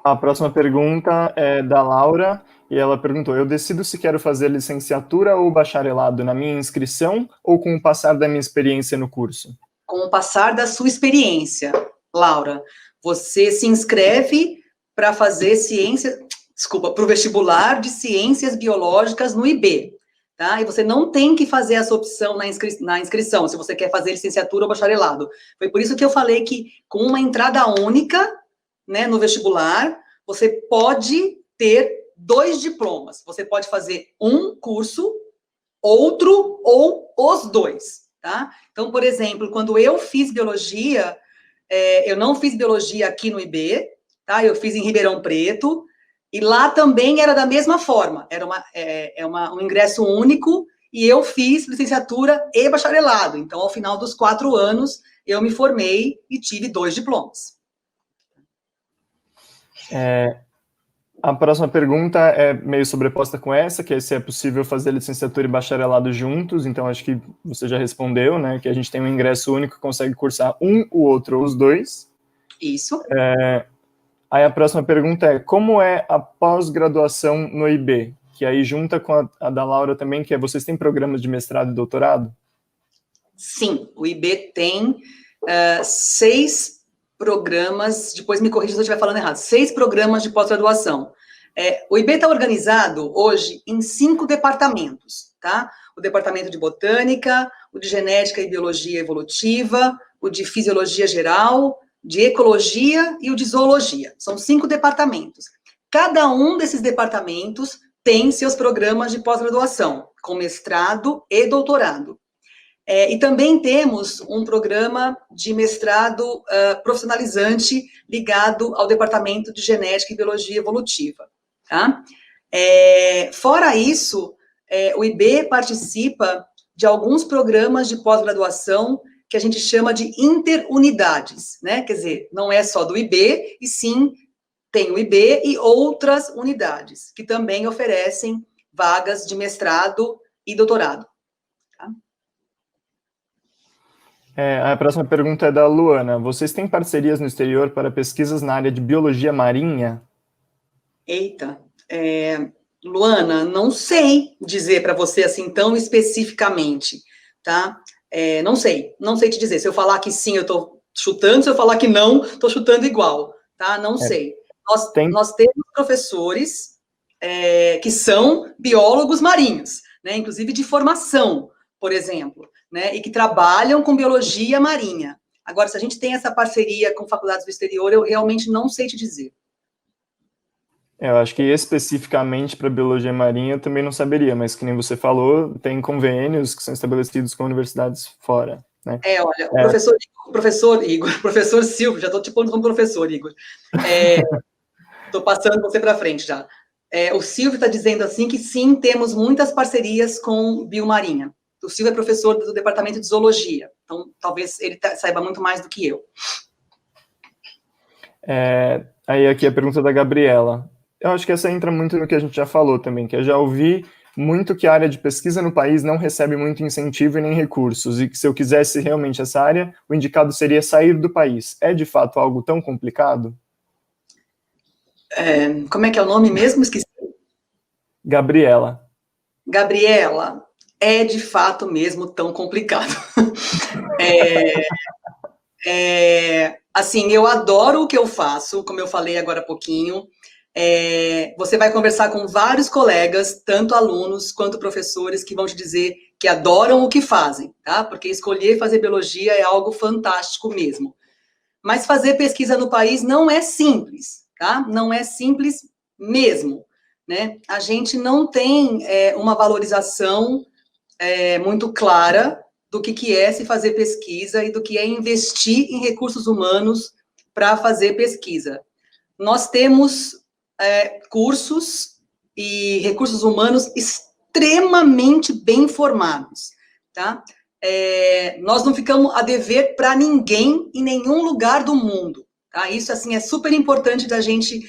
A próxima pergunta é da Laura, e ela perguntou: eu decido se quero fazer licenciatura ou bacharelado na minha inscrição ou com o passar da minha experiência no curso? Com o passar da sua experiência, Laura, você se inscreve para fazer ciência. para o vestibular de ciências biológicas no IB, tá? E você não tem que fazer essa opção na inscrição, se você quer fazer licenciatura ou bacharelado. Foi por isso que eu falei que com uma entrada única, né, no vestibular, você pode ter 2 diplomas. Você pode fazer um curso, outro ou os 2, tá? Então, por exemplo, quando eu fiz biologia, eu não fiz biologia aqui no IB, tá? Eu fiz em Ribeirão Preto, e lá também era da mesma forma, era um ingresso único, e eu fiz licenciatura e bacharelado. Então, ao final dos 4 anos, eu me formei e tive 2 diplomas. A próxima pergunta é meio sobreposta com essa, que é se é possível fazer licenciatura e bacharelado juntos. Então, acho que você já respondeu, né? Que a gente tem um ingresso único que consegue cursar um, o outro ou os 2. Isso. Aí a próxima pergunta é, como é a pós-graduação no IB? Que aí junta com a da Laura também, que é, vocês têm programas de mestrado e doutorado? Sim, o IB tem 6 programas, depois me corrija se eu estiver falando errado, 6 programas de pós-graduação. O IB está organizado hoje em 5 departamentos, tá? O departamento de botânica, o de genética e biologia evolutiva, o de fisiologia geral, de ecologia e o de zoologia. São 5 departamentos. Cada um desses departamentos tem seus programas de pós-graduação, com mestrado e doutorado. E também temos um programa de mestrado profissionalizante ligado ao Departamento de Genética e Biologia Evolutiva. Tá? Fora isso, o IB participa de alguns programas de pós-graduação que a gente chama de interunidades, né? Quer dizer, não é só do IB, e sim tem o IB e outras unidades, que também oferecem vagas de mestrado e doutorado. A próxima pergunta é da Luana. Vocês têm parcerias no exterior para pesquisas na área de biologia marinha? Eita, Luana, não sei dizer para você assim tão especificamente, tá? Não sei te dizer. Se eu falar que sim, eu estou chutando, se eu falar que não, estou chutando igual, tá? Não sei. Nós temos professores que são biólogos marinhos, né? Inclusive de formação, por exemplo, né? E que trabalham com biologia marinha. Agora, se a gente tem essa parceria com faculdades do exterior, eu realmente não sei te dizer. Eu acho que especificamente para biologia marinha eu também não saberia, mas que nem você falou, tem convênios que são estabelecidos com universidades fora, né? Olha, o professor Silvio, já estou te pondo como professor, Igor. Estou passando você para frente já. O Silvio está dizendo assim que sim, temos muitas parcerias com Biomarinha. O Silvio é professor do departamento de zoologia, então talvez ele saiba muito mais do que eu. Aí aqui a pergunta da Gabriela. Eu acho que essa entra muito no que a gente já falou também, que eu já ouvi muito que a área de pesquisa no país não recebe muito incentivo e nem recursos, e que se eu quisesse realmente essa área, o indicado seria sair do país. É de fato algo tão complicado? Como é que é o nome mesmo? Esqueci. Gabriela. Gabriela, é de fato mesmo tão complicado. Assim, eu adoro o que eu faço, como eu falei agora há pouquinho. Você vai conversar com vários colegas, tanto alunos quanto professores, que vão te dizer que adoram o que fazem, tá? Porque escolher fazer biologia é algo fantástico mesmo. Mas fazer pesquisa no país não é simples, tá? Não é simples mesmo, né? A gente não tem uma valorização muito clara do que é se fazer pesquisa e do que é investir em recursos humanos para fazer pesquisa. Nós temos cursos e recursos humanos extremamente bem formados, tá? Nós não ficamos a dever para ninguém em nenhum lugar do mundo, tá? Isso, assim, é super importante da gente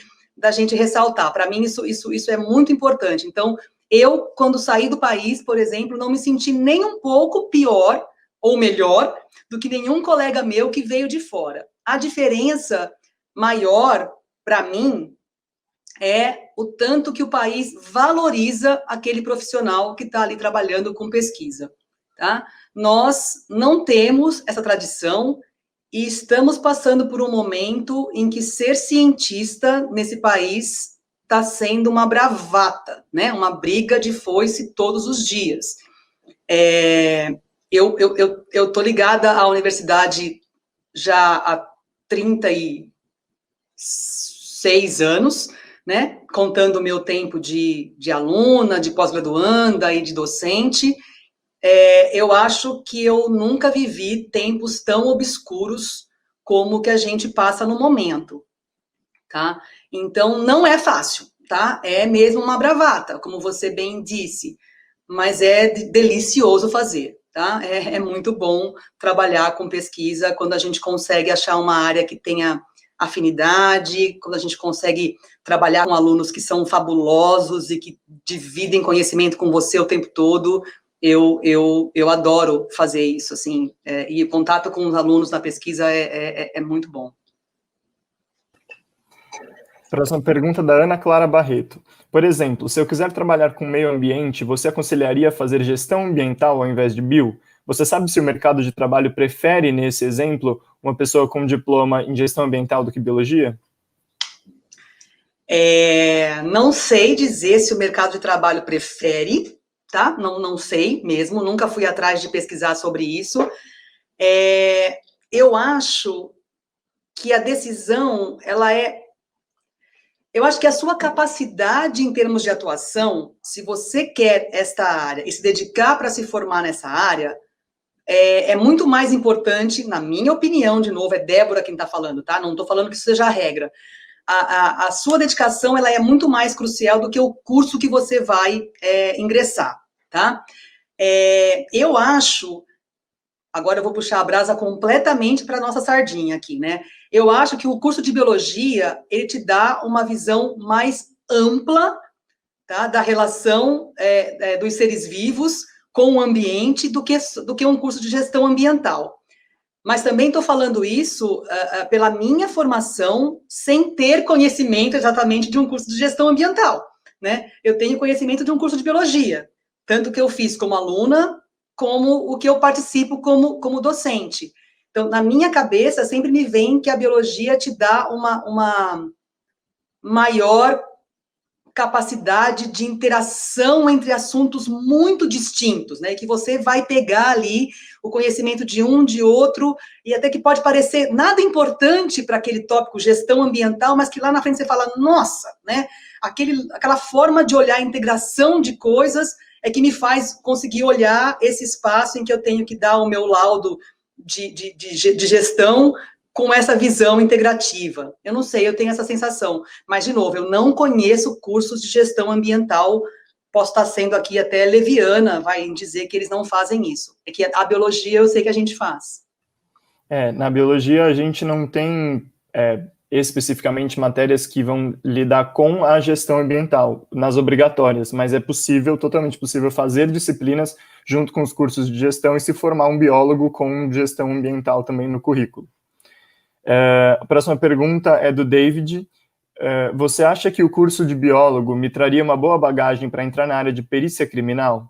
ressaltar. Para mim, isso é muito importante. Então, eu, quando saí do país, por exemplo, não me senti nem um pouco pior ou melhor do que nenhum colega meu que veio de fora. A diferença maior, para mim, é o tanto que o país valoriza aquele profissional que está ali trabalhando com pesquisa, tá? Nós não temos essa tradição e estamos passando por um momento em que ser cientista nesse país está sendo uma bravata, né? Uma briga de foice todos os dias. Eu estou ligada à universidade já há 36 anos, né? Contando o meu tempo de aluna, de pós-graduanda e de docente. Eu acho que eu nunca vivi tempos tão obscuros como o que a gente passa no momento, tá? Então, não é fácil, tá? É mesmo uma bravata, como você bem disse, mas é delicioso fazer, tá? É muito bom trabalhar com pesquisa quando a gente consegue achar uma área que tenha afinidade, quando a gente consegue trabalhar com alunos que são fabulosos e que dividem conhecimento com você o tempo todo. Eu adoro fazer isso, assim, e o contato com os alunos na pesquisa é muito bom. Próxima pergunta da Ana Clara Barreto. Por exemplo, se eu quiser trabalhar com meio ambiente, você aconselharia fazer gestão ambiental ao invés de bio? Você sabe se o mercado de trabalho prefere, nesse exemplo, uma pessoa com diploma em gestão ambiental do que biologia? Não sei dizer se o mercado de trabalho prefere, tá? Não sei mesmo, nunca fui atrás de pesquisar sobre isso. Eu acho que a decisão, eu acho que a sua capacidade em termos de atuação, se você quer esta área e se dedicar para se formar nessa área, é muito mais importante, na minha opinião, de novo, é Débora quem está falando, tá? Não estou falando que isso seja a regra. A sua dedicação, ela é muito mais crucial do que o curso que você vai ingressar, tá? Eu acho, agora eu vou puxar a brasa completamente para a nossa sardinha aqui, né? Eu acho que o curso de biologia, ele te dá uma visão mais ampla, tá, da relação dos seres vivos com o ambiente do que um curso de gestão ambiental. Mas também estou falando isso pela minha formação, sem ter conhecimento exatamente de um curso de gestão ambiental, né? Eu tenho conhecimento de um curso de biologia, tanto que eu fiz como aluna, como o que eu participo como docente. Então, na minha cabeça, sempre me vem que a biologia te dá uma maior capacidade de interação entre assuntos muito distintos, né? Que você vai pegar ali o conhecimento de um, de outro, e até que pode parecer nada importante para aquele tópico gestão ambiental, mas que lá na frente você fala, nossa, né? Aquela forma de olhar a integração de coisas é que me faz conseguir olhar esse espaço em que eu tenho que dar o meu laudo de gestão com essa visão integrativa. Eu não sei, eu tenho essa sensação. Mas, de novo, eu não conheço cursos de gestão ambiental, posso estar sendo aqui até leviana, vai dizer que eles não fazem isso. É que a biologia eu sei que a gente faz. Na biologia a gente não tem especificamente matérias que vão lidar com a gestão ambiental, nas obrigatórias, mas é possível, totalmente possível, fazer disciplinas junto com os cursos de gestão e se formar um biólogo com gestão ambiental também no currículo. A próxima pergunta é do David. Você acha que o curso de biólogo me traria uma boa bagagem para entrar na área de perícia criminal?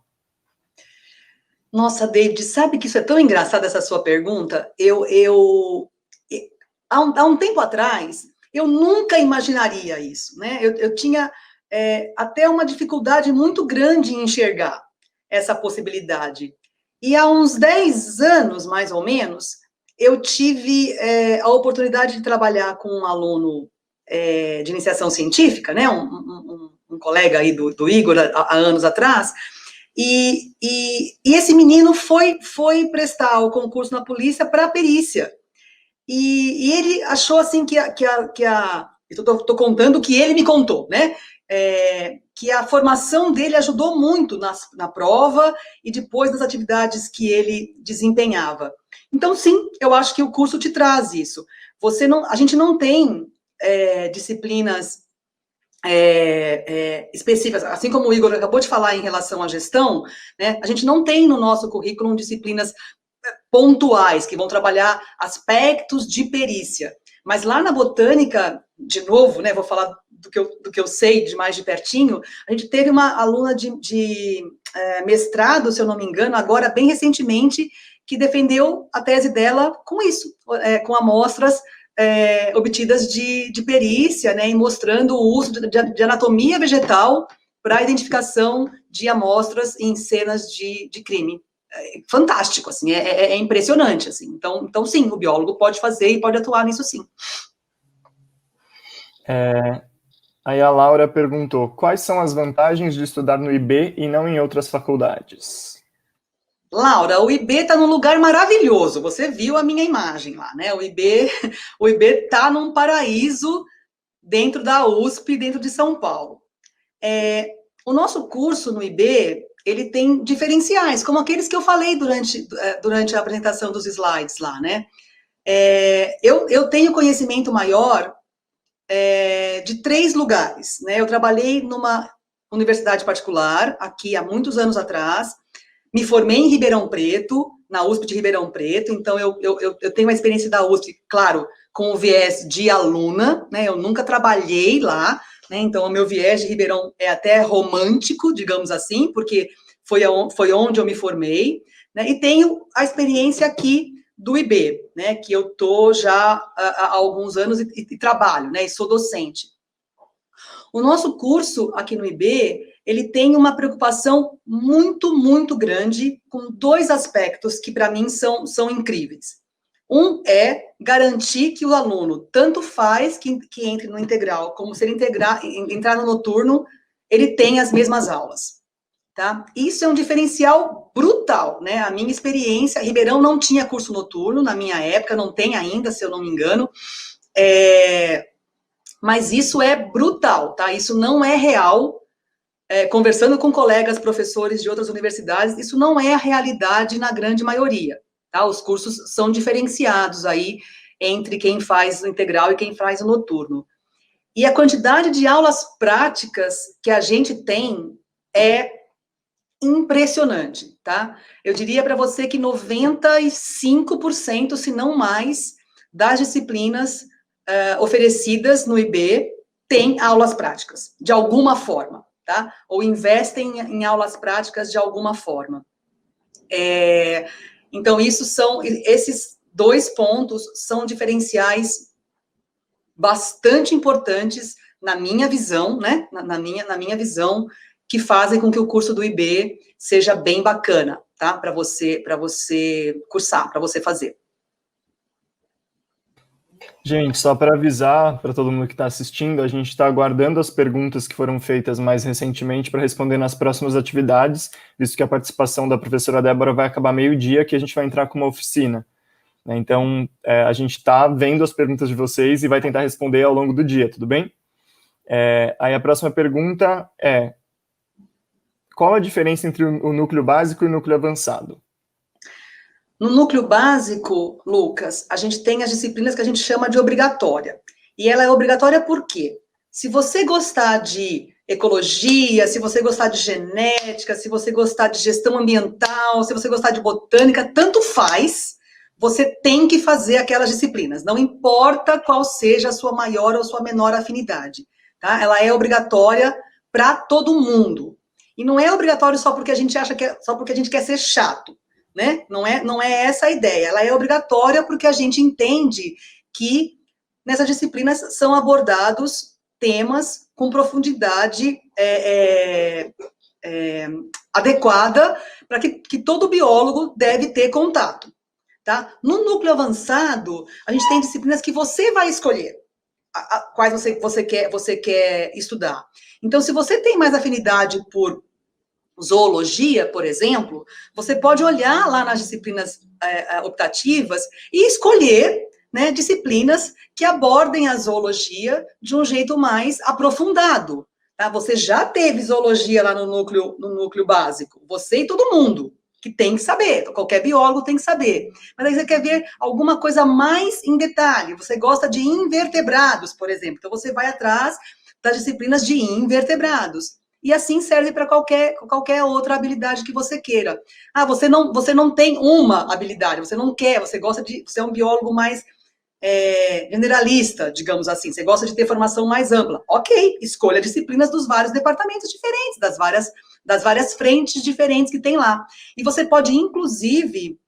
Nossa, David, sabe que isso é tão engraçado, essa sua pergunta? Há um tempo atrás, eu nunca imaginaria isso, né? Eu tinha até uma dificuldade muito grande em enxergar essa possibilidade. E há uns 10 anos, mais ou menos, eu tive a oportunidade de trabalhar com um aluno de iniciação científica, né? Um colega aí do Igor, há anos atrás, e esse menino foi prestar o concurso na polícia para perícia. E ele achou assim estou contando o que ele me contou, né? Que a formação dele ajudou muito na prova e depois nas atividades que ele desempenhava. Então, sim, eu acho que o curso te traz isso. A gente não tem disciplinas específicas, assim como o Igor acabou de falar em relação à gestão, né? A gente não tem no nosso currículo disciplinas pontuais, que vão trabalhar aspectos de perícia. Mas lá na botânica, de novo, né, vou falar do que eu sei de mais de pertinho, a gente teve uma aluna de mestrado, se eu não me engano, agora bem recentemente, que defendeu a tese dela com isso, com amostras obtidas de perícia, né, e mostrando o uso de anatomia vegetal para identificação de amostras em cenas de crime. Fantástico, assim, é impressionante, assim. Então, sim, o biólogo pode fazer e pode atuar nisso, sim. Aí a Laura perguntou, quais são as vantagens de estudar no IB e não em outras faculdades? Laura, o IB está num lugar maravilhoso, você viu a minha imagem lá, né? O IB está num paraíso dentro da USP, dentro de São Paulo. O nosso curso no IB, ele tem diferenciais, como aqueles que eu falei durante a apresentação dos slides lá, né? Eu tenho conhecimento maior de 3 lugares, né? Eu trabalhei numa universidade particular, aqui há muitos anos atrás, me formei em Ribeirão Preto, na USP de Ribeirão Preto, então eu tenho a experiência da USP, claro, com o viés de aluna, né? Eu nunca trabalhei lá, né? Então o meu viés de Ribeirão é até romântico, digamos assim, porque foi onde eu me formei, né? E tenho a experiência aqui do IB, né? Que eu tô já há alguns anos e trabalho, né? E sou docente. O nosso curso aqui no IB, ele tem uma preocupação muito, muito grande com 2 aspectos que, para mim, são incríveis. Um é garantir que o aluno, tanto faz que entre no integral, como se ele entrar no noturno, ele tem as mesmas aulas. Tá? Isso é um diferencial brutal, né? A minha experiência, Ribeirão não tinha curso noturno na minha época, não tem ainda, se eu não me engano, mas isso é brutal, tá? Isso não é real. Conversando com colegas professores de outras universidades, isso não é a realidade na grande maioria, tá? Os cursos são diferenciados aí entre quem faz o integral e quem faz o noturno. E a quantidade de aulas práticas que a gente tem é impressionante, tá? Eu diria para você que 95%, se não mais, das disciplinas oferecidas no IB tem aulas práticas, de alguma forma, tá? Ou investem em aulas práticas de alguma forma. Então, esses 2 pontos são diferenciais bastante importantes na minha visão, né? Na minha visão, que fazem com que o curso do IB seja bem bacana, tá? Para você cursar, para você fazer. Gente, só para avisar para todo mundo que está assistindo, a gente está aguardando as perguntas que foram feitas mais recentemente para responder nas próximas atividades, visto que a participação da professora Débora vai acabar meio-dia, que a gente vai entrar com uma oficina. Então, a gente está vendo as perguntas de vocês e vai tentar responder ao longo do dia, tudo bem? Aí a próxima pergunta é: qual a diferença entre o núcleo básico e o núcleo avançado? No núcleo básico, Lucas, a gente tem as disciplinas que a gente chama de obrigatória. E ela é obrigatória por quê? Se você gostar de ecologia, se você gostar de genética, se você gostar de gestão ambiental, se você gostar de botânica, tanto faz, você tem que fazer aquelas disciplinas. Não importa qual seja a sua maior ou sua menor afinidade, tá? Ela é obrigatória para todo mundo. E não é obrigatório só porque a gente acha que só porque a gente quer ser chato. Né? Não é essa a ideia, ela é obrigatória porque a gente entende que nessas disciplinas são abordados temas com profundidade adequada para que todo biólogo deve ter contato. Tá? No núcleo avançado, a gente tem disciplinas que você vai escolher quais você quer estudar. Então, se você tem mais afinidade por zoologia, por exemplo, você pode olhar lá nas disciplinas optativas e escolher, né, disciplinas que abordem a zoologia de um jeito mais aprofundado. Tá? Você já teve zoologia lá no núcleo básico, você e todo mundo, que tem que saber, qualquer biólogo tem que saber. Mas aí você quer ver alguma coisa mais em detalhe, você gosta de invertebrados, por exemplo, então você vai atrás das disciplinas de invertebrados. E assim serve para qualquer outra habilidade que você queira. Ah, você não tem uma habilidade, você não quer, você é um biólogo mais generalista, digamos assim, você gosta de ter formação mais ampla. Ok, escolha disciplinas dos vários departamentos diferentes, das várias frentes diferentes que tem lá. E você pode, inclusive,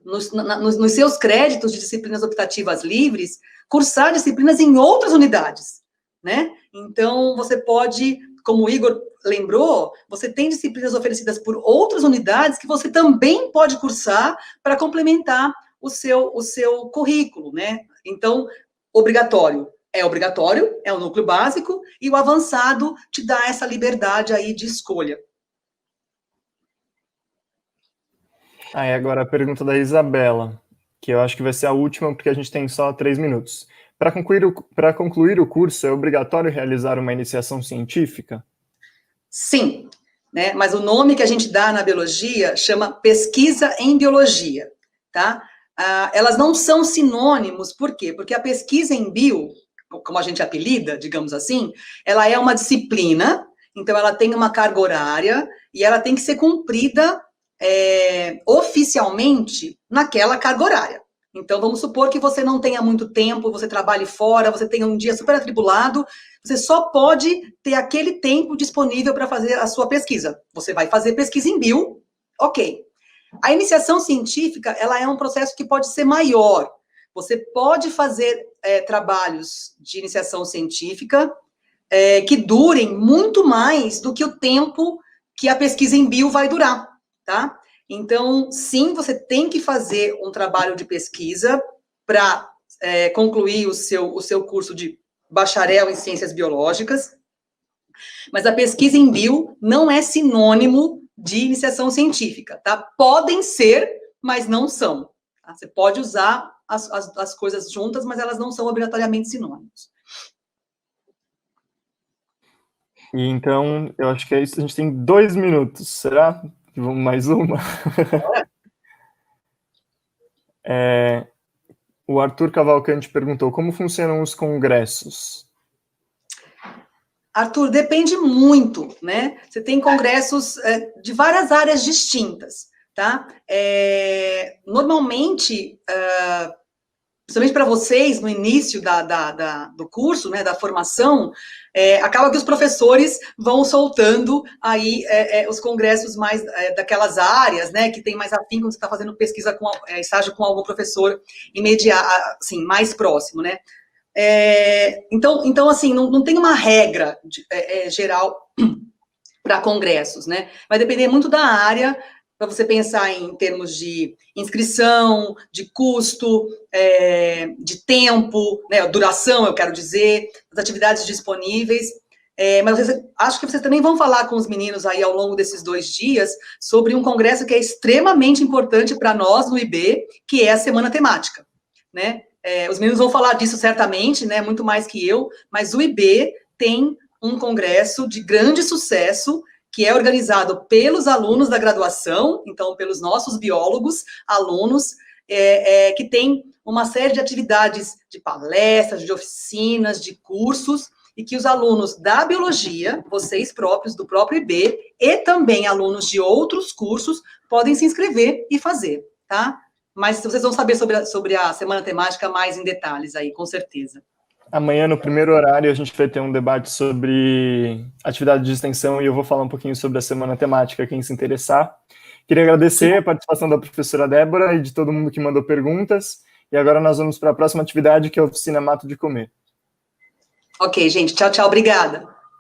nos seus créditos de disciplinas optativas livres, cursar disciplinas em outras unidades, né? Então, você pode, como o Igor lembrou, você tem disciplinas oferecidas por outras unidades que você também pode cursar para complementar o seu currículo, né? Então, obrigatório, é o núcleo básico, e o avançado te dá essa liberdade aí de escolha. Aí agora a pergunta da Isabela, que eu acho que vai ser a última, porque a gente tem só 3 minutos. Para concluir o curso, é obrigatório realizar uma iniciação científica? Sim, né? Mas o nome que a gente dá na biologia chama pesquisa em biologia, tá? Elas não são sinônimos, por quê? Porque a pesquisa em bio, como a gente apelida, digamos assim, ela é uma disciplina, então ela tem uma carga horária e ela tem que ser cumprida oficialmente naquela carga horária. Então, vamos supor que você não tenha muito tempo, você trabalhe fora, você tenha um dia super atribulado, você só pode ter aquele tempo disponível para fazer a sua pesquisa. Você vai fazer pesquisa em bio, ok. A iniciação científica, ela é um processo que pode ser maior. Você pode fazer trabalhos de iniciação científica que durem muito mais do que o tempo que a pesquisa em bio vai durar, tá? Então, sim, você tem que fazer um trabalho de pesquisa para concluir o seu curso de bacharel em ciências biológicas, mas a pesquisa em bio não é sinônimo de iniciação científica, tá? Podem ser, mas não são. Tá? Você pode usar as coisas juntas, mas elas não são obrigatoriamente sinônimos. E então, eu acho que é isso. A gente tem 2 minutos. Será que vamos mais uma? O Arthur Cavalcante perguntou como funcionam os congressos. Arthur, depende muito, né? Você tem congressos de várias áreas distintas, tá? Normalmente, principalmente para vocês, no início do curso, né, da formação, acaba que os professores vão soltando aí os congressos mais daquelas áreas, né, que tem mais afim quando você está fazendo pesquisa, estágio com algum professor imediato, assim, mais próximo, né. Então, assim, não tem uma regra geral para congressos, né? Vai depender muito da área, para você pensar em termos de inscrição, de custo, de tempo, né, duração, eu quero dizer, as atividades disponíveis. Mas acho que vocês também vão falar com os meninos aí ao longo desses 2 dias sobre um congresso que é extremamente importante para nós no IB, que é a Semana Temática, né? Os meninos vão falar disso certamente, né, muito mais que eu, mas o IB tem um congresso de grande sucesso, que é organizado pelos alunos da graduação, então pelos nossos biólogos, alunos, que tem uma série de atividades, de palestras, de oficinas, de cursos, e que os alunos da biologia, vocês próprios, do próprio IB, e também alunos de outros cursos, podem se inscrever e fazer, tá? Mas vocês vão saber sobre a Semana Temática mais em detalhes aí, com certeza. Amanhã, no primeiro horário, a gente vai ter um debate sobre atividade de extensão e eu vou falar um pouquinho sobre a Semana Temática, quem se interessar. Queria agradecer a participação da professora Débora e de todo mundo que mandou perguntas. E agora nós vamos para a próxima atividade, que é a oficina Mato de Comer. Ok, gente. Tchau, tchau. Obrigada.